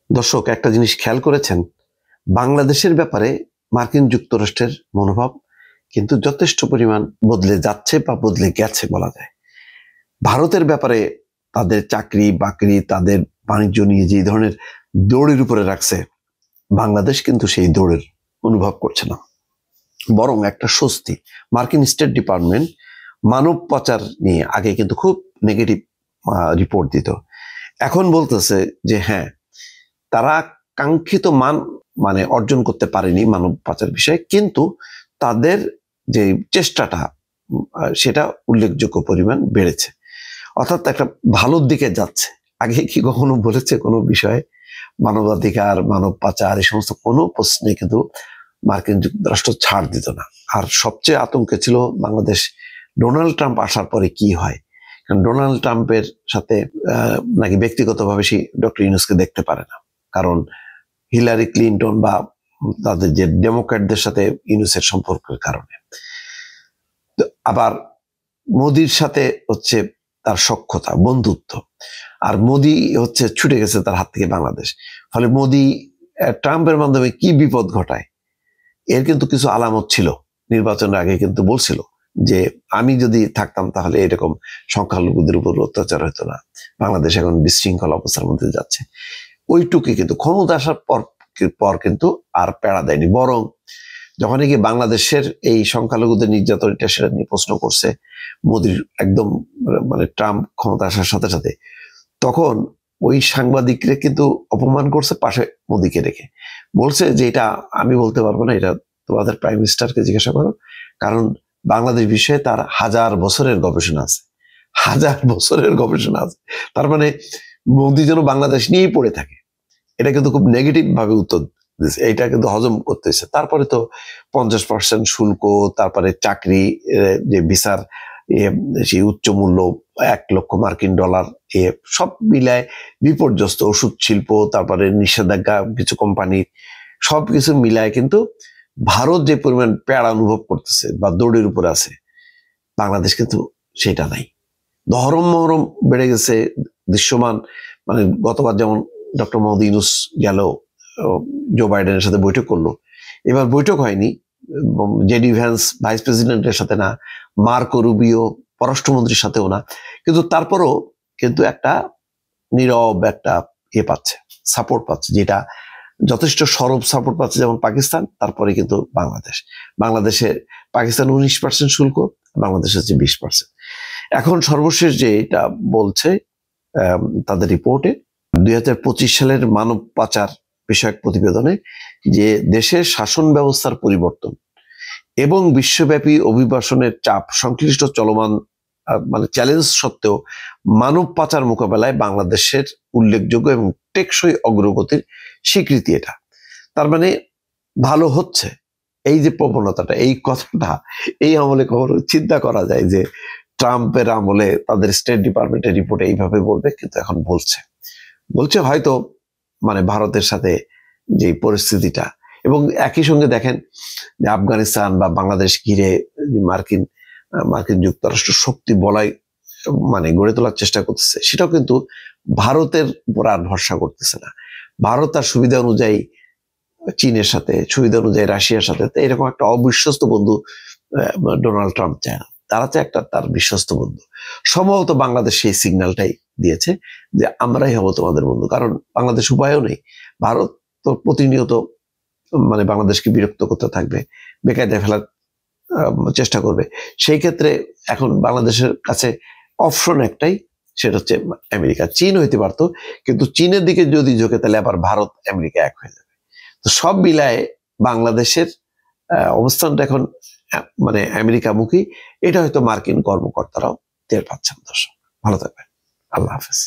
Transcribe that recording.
দর্শক, একটা জিনিস খেয়াল করেছেন? বাংলাদেশের ব্যাপারে মার্কিন যুক্তরাষ্ট্রের মনোভাব কিন্তু যথেষ্ট পরিমাণ বদলে যাচ্ছে বা বদলে গেছে বলা যায়। ভারতের ব্যাপারে তাদের চাকরি বাকরি, তাদের বাণিজ্য নিয়ে যে ধরনের দৌড়ের উপরে রাখছে, বাংলাদেশ কিন্তু সেই দৌড়ের অনুভব করছে না, বরং একটা স্বস্তি। মার্কিন স্টেট ডিপার্টমেন্ট মানব পাচার নিয়ে আগে কিন্তু খুব নেগেটিভ রিপোর্ট দিত। এখন বলতেছে যে হ্যাঁ, তারা কাঙ্ক্ষিত মান অর্জন করতে পারেনি মানব পাচার বিষয়ে, কিন্তু তাদের যে চেষ্টাটা সেটা উল্লেখযোগ্য পরিমাণ বেড়েছে, অর্থাৎ একটা ভালোর দিকে যাচ্ছে। আগে কি কখনো বলেছে কোনো বিষয়ে মানবাধিকার, মানব পাচার, এই সমস্ত কোনো প্রশ্নে কিন্তু মার্কিন যুক্তরাষ্ট্র ছাড় দিত না। আর সবচেয়ে আতঙ্কে ছিল বাংলাদেশ ডোনাল্ড ট্রাম্প আসার পরে কি হয়। কারণ ডোনাল্ড ট্রাম্পের সাথে নাকি ব্যক্তিগতভাবে সেই ডক্টর ইউনূসকে দেখতে পারে না, কারণ হিলারি ক্লিন্টন বা তাদের যে ডেমোক্র্যাটদের সাথে ইউনূসের সম্পর্কের কারণে। আবার মোদির সাথে হচ্ছে তার সখ্যতা, বন্ধুত্ব, আর মোদি হচ্ছে ছুটে গেছে তার হাত থেকে বাংলাদেশ। ফলে মোদি ট্রাম্পের মাধ্যমে কি বিপদ ঘটায় এর কিন্তু কিছু আলামত ছিল। নির্বাচনের আগে কিন্তু বলছিল যে আমি যদি থাকতাম তাহলে এরকম সংখ্যালঘুদের উপর অত্যাচার হতো না, বাংলাদেশ এখন বিশৃঙ্খল অবস্থার মধ্যে যাচ্ছে। ওইটুকু কিন্তু ক্ষমতা আসার পর কিন্তু আর পেড়া দেয়নি, বরং যখন কি বাংলাদেশের এই সংখ্যালঘুদের নির্যাতন সেটা নিয়ে প্রশ্ন করছে মোদির, একদম ট্রাম্প ক্ষমতা আসার সাথে সাথে, তখন ওই সাংবাদিকরা কিন্তু অপমান করছে পাশে মোদিকে রেখে। বলছে যে এটা আমি বলতে পারবো না, এটা তোমাদের প্রাইম মিনিস্টারকে জিজ্ঞাসা করো, কারণ বাংলাদেশ বিষয়ে তার 1000 বছরের গবেষণা আছে, 1000 বছরের গবেষণা আছে। তার মানে মোদি যেন বাংলাদেশ নিয়েই পড়ে থাকে। এটা কিন্তু খুব নেগেটিভ ভাবে উত্তর দিচ্ছে, এইটা কিন্তু হজম করতে হচ্ছে। তারপরে তো 50% শুল্ক, তারপরে চাকরি, যে ভিসার সেই উচ্চ মূল্য, $1,00,000 সব মিলায় বিপর্যস্ত, ওষুধ শিল্প, তারপরে নিষেধাজ্ঞা কিছু কোম্পানির, সবকিছু মিলায় কিন্তু ভারত যে পরিমাণ প্যাড়া অনুভব করতেছে বা দৌড়ের উপর আছে, বাংলাদেশ কিন্তু সেটা নাই। দহরম মহরম বেড়ে গেছে দৃশ্যমান। গতবার যেমন ডক্টর মোহাম্মদ ইউনূস গেল, জো বাইডেনের সাথে বৈঠক করলো, এবার বৈঠক হয়নি জেডি ভ্যান্স ভাইস প্রেসিডেন্টের সাথে না, মার্কো রুবিও পররাষ্ট্রমন্ত্রীর সাথেও না, কিন্তু তারপরও কিন্তু একটা নীরব একটা পাচ্ছে, সাপোর্ট পাচ্ছে, যেটা যথেষ্ট সরব সাপোর্ট পাচ্ছে যেমন পাকিস্তান, তারপরে কিন্তু বাংলাদেশে পাকিস্তান 19% শুল্ক, বাংলাদেশ হচ্ছে 20%। এখন সর্বশেষ যে এটা বলছে তাদের রিপোর্টে 2025 সালের মানব পাচার বিষয়ক প্রতিবেদনে, যে দেশের শাসন ব্যবস্থার পরিবর্তন এবং বিশ্বব্যাপী অভিবাসনের চাপ সংশ্লিষ্ট চলমান চ্যালেঞ্জ সত্ত্বেও মানব পাচার মোকাবেলায় বাংলাদেশের উল্লেখযোগ্য এবং টেকসই অগ্রগতির স্বীকৃতি এটা। তার মানে ভালো হচ্ছে। এই যে প্রবণতাটা, এই কথাটা এই আমলে কখনো চিন্তা করা যায় যে ট্রাম্পের আমলে তাদের স্টেট ডিপার্টমেন্টের রিপোর্টে এইভাবে বলবে, কিন্তু এখন বলছে হয়তো ভারতের সাথে যে পরিস্থিতিটা, এবং একই সঙ্গে দেখেন যে আফগানিস্তান বা বাংলাদেশ ঘিরে মার্কিন যুক্তরাষ্ট্র শক্তি বলয় গড়ে তোলার চেষ্টা করতেছে, সেটাও কিন্তু ভারতের উপর আর ভরসা করতেছে না। ভারত তার সুবিধা অনুযায়ী চীনের সাথে, সুবিধা অনুযায়ী রাশিয়ার সাথে, এরকম একটা অবিশ্বস্ত বন্ধু ডোনাল্ড ট্রাম্প চায় না। তারা চায় একটা তার বিশ্বস্ত বন্ধু। সম্ভবত বাংলাদেশ সেই সিগন্যালটাই দিয়েছে যে আমরাই হব তোমাদের বন্ধু, কারণ বাংলাদেশ উপায়ও নেই। ভারত তো প্রতিনিয়ত বাংলাদেশকে বিরক্ত করতে থাকবে, বেকায়দায় ফেলার চেষ্টা করবে। সেই ক্ষেত্রে এখন বাংলাদেশের কাছে অপশন একটাই, সেটা হচ্ছে আমেরিকা। চীন হইতে পারতো, কিন্তু চীনের দিকে যদি ঝোঁকে তাহলে আবার ভারত আমেরিকা এক হয়ে যাবে। তো সব মিলায় বাংলাদেশের অবস্থানটা এখন আমেরিকামুখী। এটা হয়তো মার্কিন কর্মকর্তারাও টের পাচ্ছেন। দর্শক, ভালো থাকবেন। আল্লাহ হাফেজ।